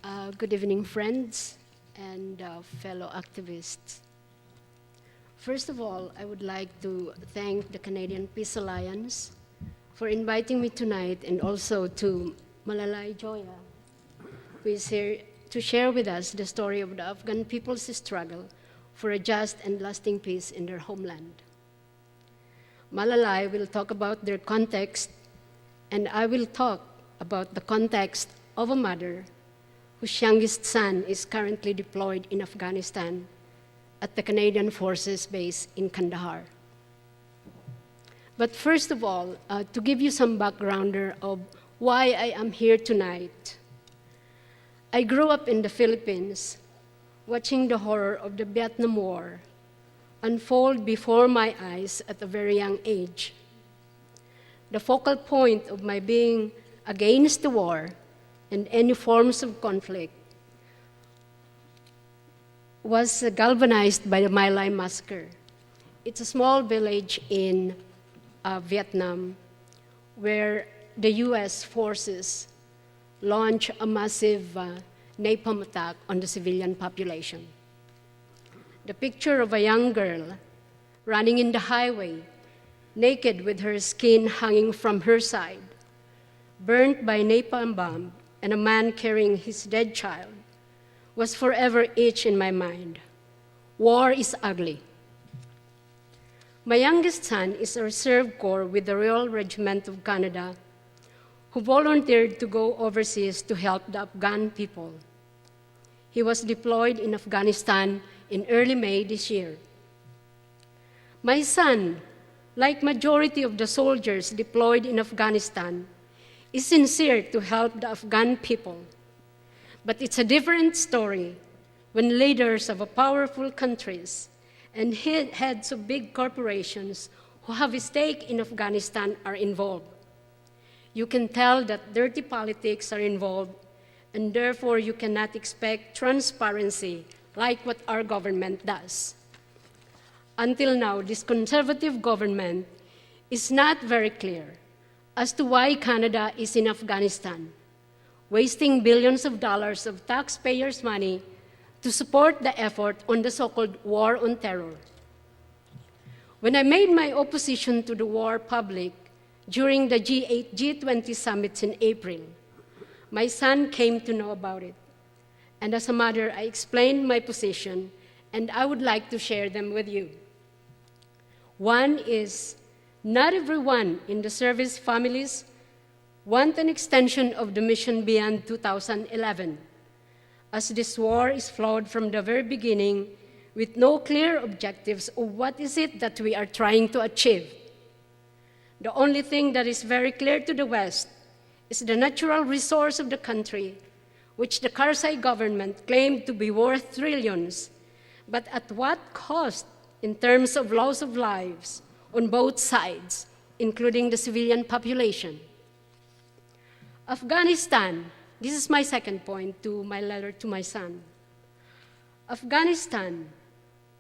Good evening, friends and fellow activists. First of all, I would like to thank the Canadian Peace Alliance for inviting me tonight, and also to Malalai Joya, who is here to share with us the story of the Afghan people's struggle for a just and lasting peace in their homeland. Malalai will talk about their context, and I will talk about the context of a mother whose youngest son is currently deployed in Afghanistan at the Canadian Forces base in Kandahar. But first of all, to give you some backgrounder of why I am here tonight. I grew up in the Philippines, watching the horror of the Vietnam War unfold before my eyes at a very young age. The focal point of my being against the war and any forms of conflict was galvanized by the My Lai massacre. It's a small village in Vietnam where the US forces launched a massive napalm attack on the civilian population. The picture of a young girl running in the highway, naked with her skin hanging from her side, burnt by a napalm bomb, and a man carrying his dead child was forever etched in my mind. War is ugly. My youngest son is a reserve corps with the Royal Regiment of Canada, who volunteered to go overseas to help the Afghan people. He was deployed in Afghanistan in early May this year. My son, like majority of the soldiers deployed in Afghanistan, is sincere to help the Afghan people. But it's a different story when leaders of powerful countries and heads of big corporations who have a stake in Afghanistan are involved. You can tell that dirty politics are involved, and therefore you cannot expect transparency like what our government does. Until now, this conservative government is not very clear as to why Canada is in Afghanistan, wasting billions of dollars of taxpayers' money to support the effort on the so-called war on terror. When I made my opposition to the war public during the G8, G20 summits in April, my son came to know about it. And as a mother, I explained my position, and I would like to share them with you. One is, not everyone in the service families want an extension of the mission beyond 2011, as this war is flawed from the very beginning with no clear objectives of what is it that we are trying to achieve. The only thing that is very clear to the West is the natural resource of the country, which the Karzai government claimed to be worth trillions, but at what cost in terms of loss of lives on both sides, including the civilian population. Afghanistan, this is my second point to my letter to my son. Afghanistan,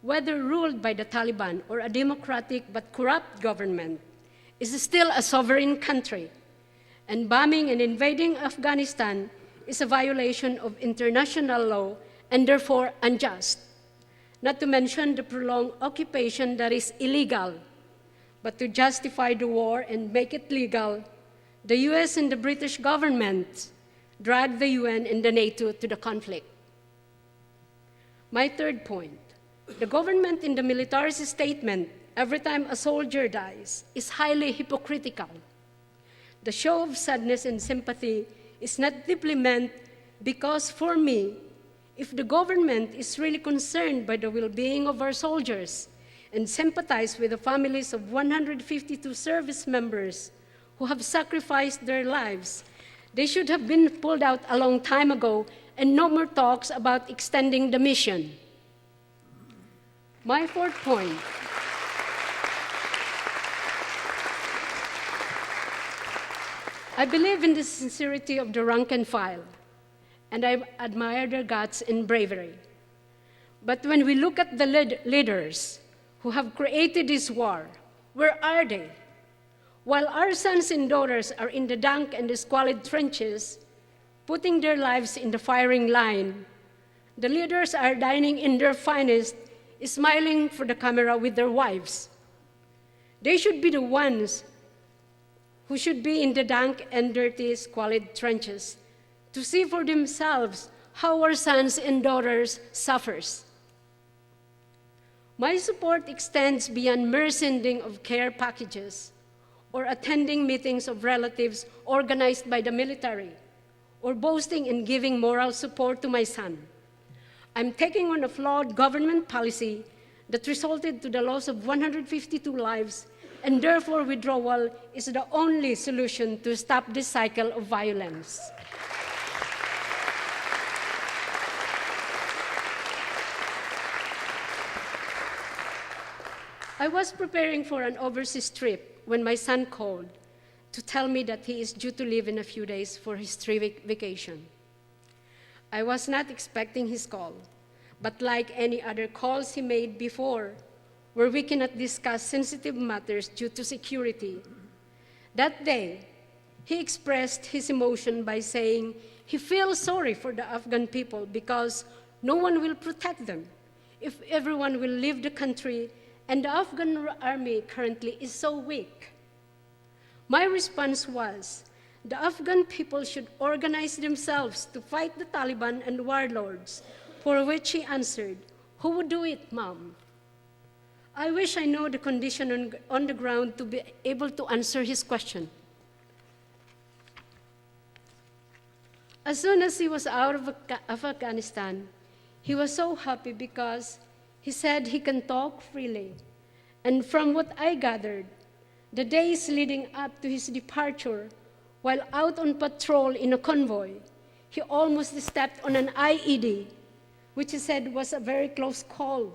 whether ruled by the Taliban or a democratic but corrupt government, is still a sovereign country, and bombing and invading Afghanistan is a violation of international law and therefore unjust, not to mention the prolonged occupation that is illegal. But to justify the war and make it legal, the US and the British government dragged the UN and the NATO to the conflict. My third point, the government in the military statement, every time a soldier dies, is highly hypocritical. The show of sadness and sympathy is not deeply meant because, for me, if the government is really concerned by the well-being of our soldiers and sympathize with the families of 152 service members who have sacrificed their lives, they should have been pulled out a long time ago and no more talks about extending the mission. My fourth point, I believe in the sincerity of the rank and file, and I admire their guts and bravery. But when we look at the leaders who have created this war, where are they? While our sons and daughters are in the dank and the squalid trenches, putting their lives in the firing line. The leaders are dining in their finest, smiling for the camera with their wives. They should be the ones who should be in the dank and dirty, squalid trenches to see for themselves how our sons and daughters suffers. My support extends beyond mere sending of care packages or attending meetings of relatives organized by the military or boasting and giving moral support to my son. I'm taking on a flawed government policy that resulted to the loss of 152 lives, and therefore withdrawal is the only solution to stop this cycle of violence. I was preparing for an overseas trip when my son called to tell me that he is due to leave in a few days for his 3-week vacation. I was not expecting his call, but like any other calls he made before, where we cannot discuss sensitive matters due to security, that day, he expressed his emotion by saying he feels sorry for the Afghan people because no one will protect them if everyone will leave the country and the Afghan army currently is so weak. My response was, the Afghan people should organize themselves to fight the Taliban and warlords, for which he answered, "Who would do it, Mom?" I wish I know the condition on the ground to be able to answer his question. As soon as he was out of Afghanistan, he was so happy because he said he can talk freely. And from what I gathered, the days leading up to his departure, while out on patrol in a convoy, he almost stepped on an IED, which he said was a very close call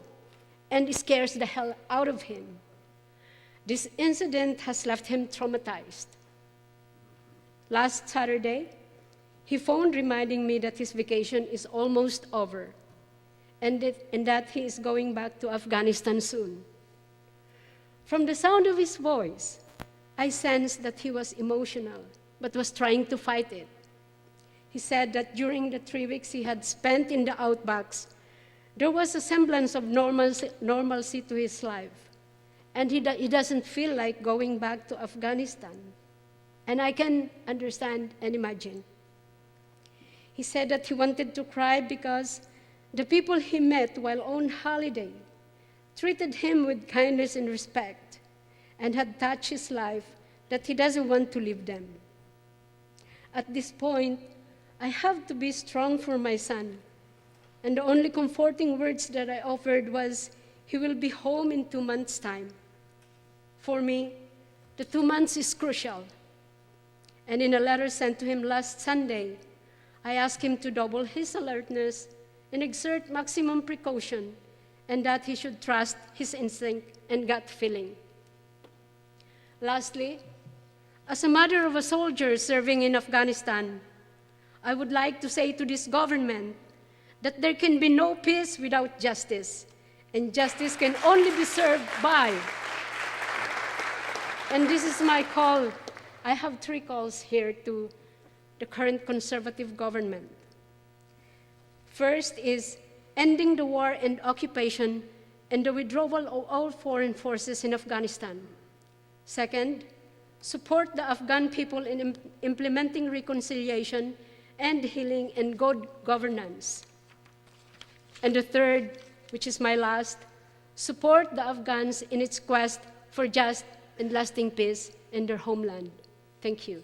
and scares the hell out of him. This incident has left him traumatized. Last Saturday, he phoned reminding me that his vacation is almost over and that he is going back to Afghanistan soon. From the sound of his voice, I sensed that he was emotional, but was trying to fight it. He said that during the 3 weeks he had spent in the outbacks, there was a semblance of normalcy to his life, and he doesn't feel like going back to Afghanistan. And I can understand and imagine. He said that he wanted to cry because the people he met while on holiday treated him with kindness and respect and had touched his life that he doesn't want to leave them. At this point, I have to be strong for my son, and the only comforting words that I offered was, he will be home in 2 months' time. For me, the 2 months is crucial. And in a letter sent to him last Sunday, I asked him to double his alertness and exert maximum precaution, and that he should trust his instinct and gut feeling. Lastly, as a mother of a soldier serving in Afghanistan, I would like to say to this government that there can be no peace without justice, and justice can only be served by. And this is my call. I have 3 calls here to the current conservative government. First is ending the war and occupation and the withdrawal of all foreign forces in Afghanistan. Second, support the Afghan people in implementing reconciliation and healing and good governance. And the third, which is my last, support the Afghans in its quest for just and lasting peace in their homeland. Thank you.